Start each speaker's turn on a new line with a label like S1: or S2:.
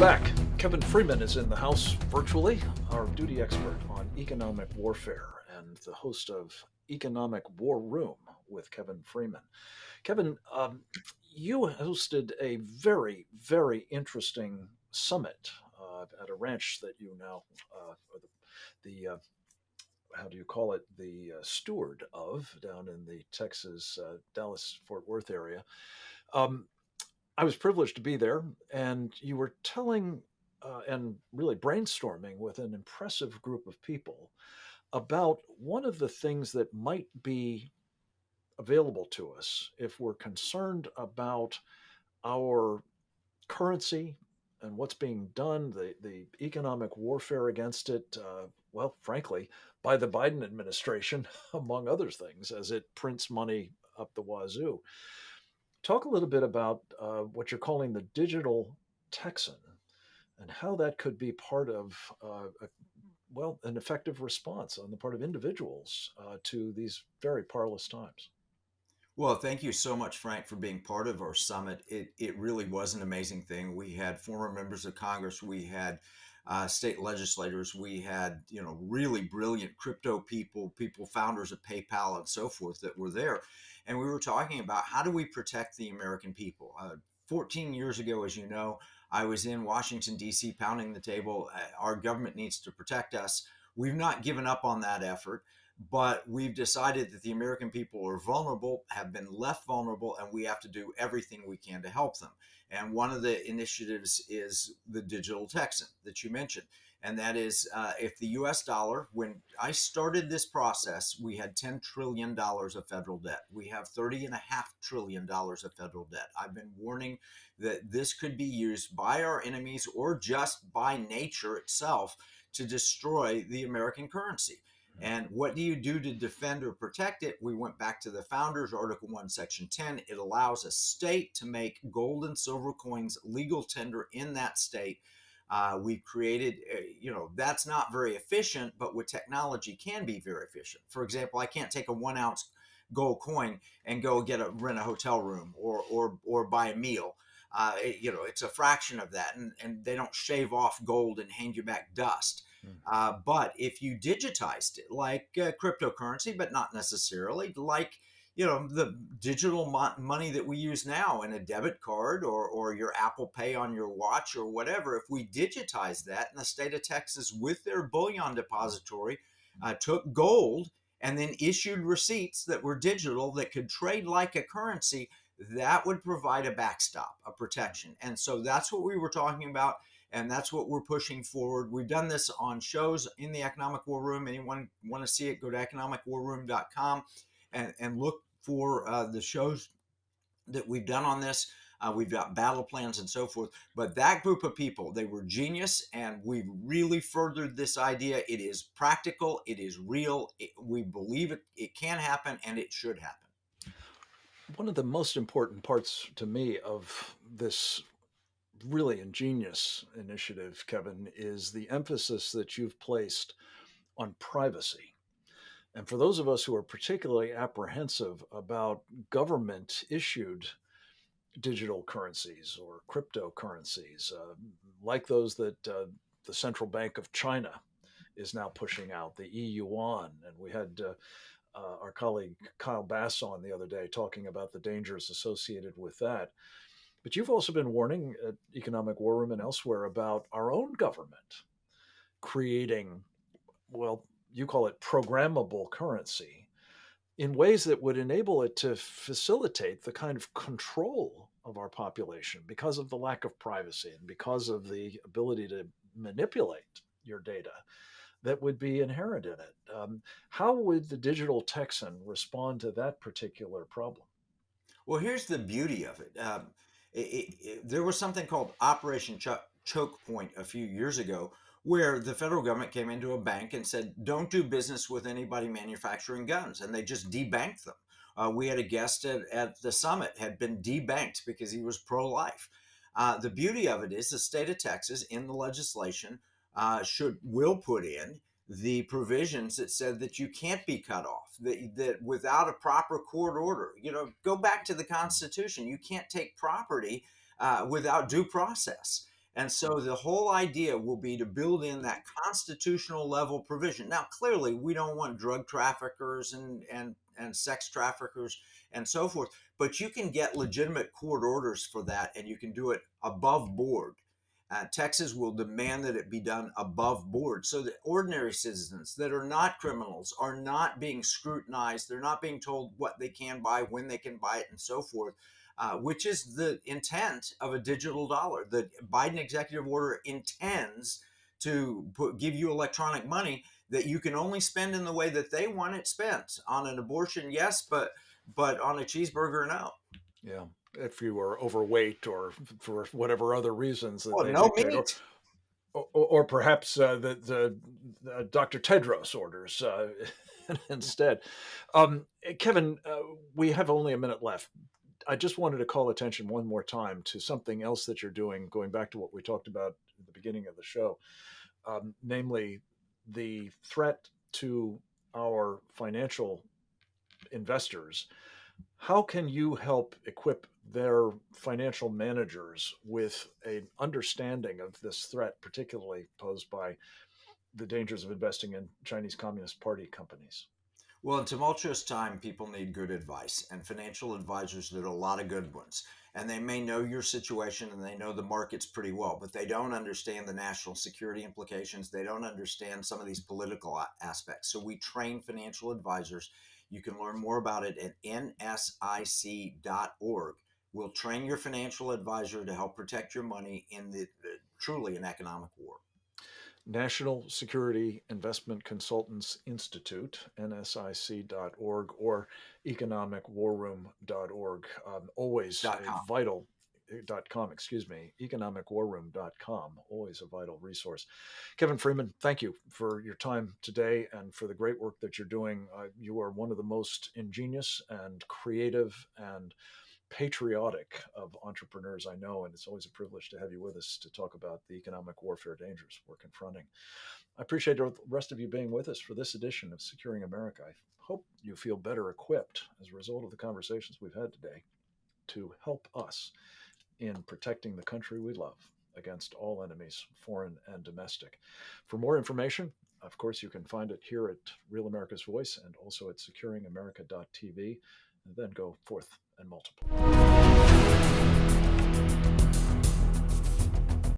S1: back. Kevin Freeman is in the house virtually, our duty expert on economic warfare and the host of Economic War Room with Kevin Freeman. Kevin, you hosted a very, very interesting summit at a ranch that you now, or the how do you call it, the steward of down in the Texas, Dallas, Fort Worth area. Um, I was privileged to be there, and you were telling and really brainstorming with an impressive group of people about one of the things that might be available to us if we're concerned about our currency and what's being done, the economic warfare against it, well, frankly, by the Biden administration, among other things, as it prints money up the wazoo. Talk a little bit about what you're calling the digital Texan and how that could be part of, an effective response on the part of individuals to these very parlous times.
S2: Well, thank you so much, Frank, for being part of our summit. It really was an amazing thing. We had former members of Congress, we had state legislators, we had really brilliant crypto people, founders of PayPal and so forth that were there, and we were talking about how do we protect the American people. 14 years ago, as you know, I was in Washington D.C. pounding the table. Our government needs to protect us. We've not given up on that effort, but we've decided that the American people are vulnerable, have been left vulnerable, and we have to do everything we can to help them. And one of the initiatives is the digital Texan that you mentioned. And that is if the US dollar, when I started this process, we had $10 trillion of federal debt. We have $30.5 trillion of federal debt. I've been warning that this could be used by our enemies or just by nature itself to destroy the American currency. And what do you do to defend or protect it? We went back to the founders, Article 1, Section 10. It allows a state to make gold and silver coins legal tender in that state. We've created, that's not very efficient, but with technology can be very efficient. For example, I can't take a 1 ounce gold coin and go rent a hotel room or buy a meal. It's a fraction of that, and they don't shave off gold and hand you back dust. But if you digitized it like cryptocurrency, but not necessarily like, the digital money that we use now in a debit card or your Apple Pay on your watch or whatever, if we digitize that in the state of Texas with their bullion depository, took gold and then issued receipts that were digital that could trade like a currency, that would provide a backstop, a protection. And so that's what we were talking about. And that's what we're pushing forward. We've done this on shows in the Economic War Room. Anyone want to see it, go to economicwarroom.com and look for the shows that we've done on this. We've got battle plans and so forth. But that group of people, they were genius, and we've really furthered this idea. It is practical. It is real. We believe it can happen, and it should happen.
S1: One of the most important parts to me of this really ingenious initiative, Kevin, is the emphasis that you've placed on privacy. And for those of us who are particularly apprehensive about government issued digital currencies or cryptocurrencies, like those that the Central Bank of China is now pushing out, the yuan. And we had our colleague Kyle Bass on the other day talking about the dangers associated with that. But you've also been warning at Economic War Room and elsewhere about our own government creating, well, you call it programmable currency in ways that would enable it to facilitate the kind of control of our population because of the lack of privacy and because of the ability to manipulate your data that would be inherent in it. How would the digital Texan respond to that particular problem?
S2: Well, here's the beauty of it. There was something called Operation Choke Point a few years ago, where the federal government came into a bank and said, don't do business with anybody manufacturing guns. And they just debanked them. We had a guest at the summit had been debanked because he was pro-life. The beauty of it is the state of Texas in the legislation will put in the provisions that said that you can't be cut off, that without a proper court order, go back to the Constitution. You can't take property without due process. And so the whole idea will be to build in that constitutional level provision. Now, clearly, we don't want drug traffickers and sex traffickers and so forth, but you can get legitimate court orders for that, and you can do it above board. Texas will demand that it be done above board so that ordinary citizens that are not criminals are not being scrutinized. They're not being told what they can buy, when they can buy it, and so forth, which is the intent of a digital dollar. The Biden executive order intends to give you electronic money that you can only spend in the way that they want it spent. On an abortion, yes, but on a cheeseburger, no.
S1: Yeah. If you are overweight or for whatever other reasons that
S2: Oh,
S1: they
S2: no
S1: dictate,
S2: meat.
S1: or perhaps the Dr. Tedros orders instead. Kevin, we have only a minute left. I just wanted to call attention one more time to something else that you're doing, going back to what we talked about at the beginning of the show, namely the threat to our financial investors. How can you help equip their financial managers with an understanding of this threat, particularly posed by the dangers of investing in Chinese Communist Party companies?
S2: Well, in tumultuous time, people need good advice, and financial advisors, there are a lot of good ones. And they may know your situation and they know the markets pretty well, but they don't understand the national security implications. They don't understand some of these political aspects. So we train financial advisors. You can learn more about it at nsic.org. We'll train your financial advisor to help protect your money in the truly an economic war.
S1: National Security Investment Consultants Institute, nsic.org, or economicwarroom.org. Always
S2: Dot
S1: a
S2: com.
S1: vital .com, excuse me, economicwarroom.com, always a vital resource. Kevin Freeman, thank you for your time today and for the great work that you're doing. You are one of the most ingenious and creative and patriotic of entrepreneurs I know, and it's always a privilege to have you with us to talk about the economic warfare dangers we're confronting. I appreciate the rest of you being with us for this edition of Securing America. I hope you feel better equipped as a result of the conversations we've had today to help us in protecting the country we love against all enemies, foreign and domestic. For more information, of course, you can find it here at Real America's Voice and also at securingamerica.tv, and then go forth and multiply.